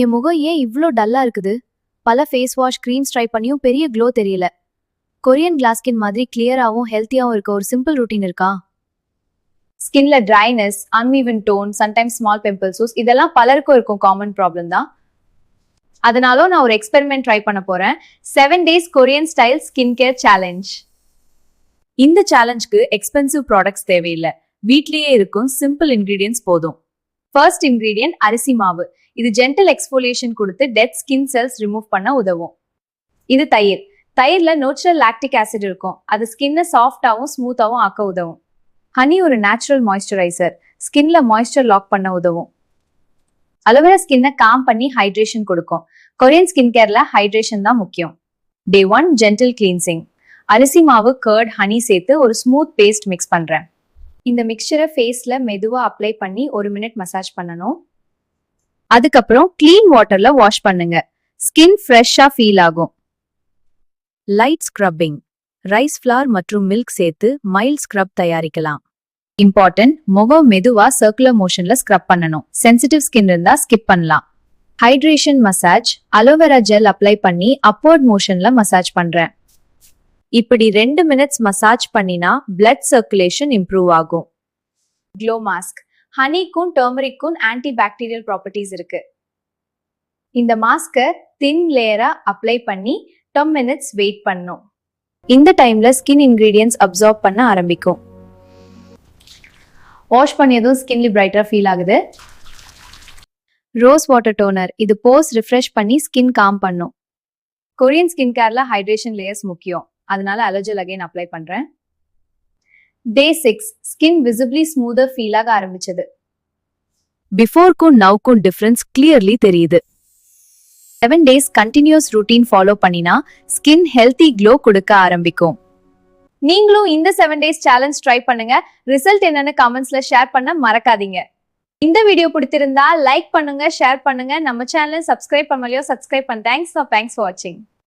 என் முகம் ஏன் இவ்ளோ டல்லா இருக்குது? பல ஃபேஸ் வாஷ் க்ரீம்ஸ் ட்ரை பண்ணியும் பெரிய க்ளோ தெரியல. கொரியன் கிளாஸ் ஸ்கின் மாதிரி கிளியராகவும் ஹெல்த்தியாகவும் இருக்க ஒரு சிம்பிள் ரூட்டீன் இருக்கா? ஸ்கின்ல dryness, uneven tone, sometimes small pimples இதெல்லாம் பலருக்கும் இருக்கும் காமன் ப்ராப்ளம் தான். அதனால நான் ஒரு எக்ஸ்பெரிமெண்ட் ட்ரை பண்ண போறேன். 7 days Korean style skin care challenge. இந்த சேலஞ்சுக்கு எக்ஸ்பென்சிவ் ப்ராடக்ட்ஸ் தேவையில்லை. வீட்லயே இருக்கும் சிம்பிள் இன்கிரீடியன்ஸ் போதும். ஃபர்ஸ்ட் இன்கிரீடியன்ட் அரிசி மாவு. இது ஜென்டல் எக்ஸ்ஃபோலியேஷன் கொடுத்து டெட் ஸ்கின் செல்ஸ் ரிமூவ் பண்ண உதவும். இது தயிர். தயிர்ல நேச்சுரல் லாக்டிக் ஆசிட் இருக்கும். அது ஸ்கின்னை சாஃப்டாவும் ஸ்மூத்தாவும் ஆக்க உதவும். ஹனி ஒரு நேச்சுரல் மாய்ஸ்சரைசர். ஸ்கின்ல மாய்ஸ்சர் லாக் பண்ண உதவும். அலோவேரா ஸ்கின்னை காம் பண்ணி ஹைட்ரேஷன் கொடுக்கும். கொரியன் ஸ்கின் கேர்ல ஹைட்ரேஷன் தான் முக்கியம். Day 1 gentle cleansing. அரிசி மாவு, கர்ட், ஹனி சேர்த்து ஒரு ஸ்மூத் பேஸ்ட் மிக்ஸ் பண்றேன். இந்த மிக்சரை ஃபேஸ்ல மெதுவா அப்ளை பண்ணி 1 minute மசாஜ் பண்ணணும். அதுக்கப்புறம் கிளீன் வாட்டர்ல வாஷ் பண்ணுங்க. ஸ்கின் ஃப்ரெஷ்ஷா ஃபீல் ஆகும். Light scrubbing. ரைஸ் ஃப்ளார் மற்றும் மில்க் சேர்த்து மைல்ட் ஸ்க்ரப் தயாரிக்கலாம். இம்பார்ட்டன்ட், முகம் மெதுவா சர்க்குலர் மோஷன்ல ஸ்க்ரப் பண்ணணும். சென்சிட்டிவ் ஸ்கின் இருந்தா ஸ்கிப் பண்ணலாம். Hydration massage. Aloe vera gel apply பண்ணி அப்வர்ட் மோஷன்ல மசாஜ் பண்றேன். இப்படி 2 minutes மசாஜ் பண்ணினா பிளட் சர்க்குலேஷன் இம்ப்ரூவ் ஆகும். Glow mask. ஹனிக்கும் டர்மரிக்கும் ஆன்டி பாக்டீரியல் ப்ராப்பர்ட்டிஸ் இருக்கு. இந்த மாஸ்கை தின் லேயரா அப்ளை பண்ணி 10 minutes வெயிட் பண்ணும். இந்த டைம்ல ஸ்கின் இன்கிரீடியன்ஸ் அப்சார்ப் பண்ண ஆரம்பிக்கும். வாஷ் பண்ணியதும் ஸ்கின்லி பிரைட்டரா ஃபீல் ஆகுது. Rose water toner. இது போஸ் ரிஃப்ரெஷ் பண்ணி ஸ்கின் காம் பண்ணும். கொரியன் ஸ்கின் கேர்ல ஹைட்ரேஷன் லேயர்ஸ் முக்கியம். அதனால அலர்ஜல் அகைன் அப்ளை பண்றேன். Day 6 skin visibly smoother feel ஆக ஆரம்பிச்சது. பிஃபோர்க்கும் நவுக்கும் டிஃபரன்ஸ் கிளியர்லி தெரியுது. 7 days கண்டினியூஸ் ரூட்டீன் ஃபாலோ பண்ணினா ஸ்கின் ஹெல்த்தி க்ளோ கொடுக்க ஆரம்பிக்கும். நீங்களும் இந்த 7 days சேலஞ்ச் ட்ரை பண்ணுங்க. ரிசல்ட் என்னன்னு கமெண்ட்ஸ்ல ஷேர் பண்ண மறக்காதீங்க. இந்த வீடியோ பிடித்திருந்தா லைக் பண்ணுங்க, ஷேர் பண்ணுங்க. நம்ம சேனலை சப்ஸ்கிரைப் பண்ணலையோ சப்ஸ்கிரைப் பண்ண. தேங்க்ஸ் ஃபார் வாட்சிங்.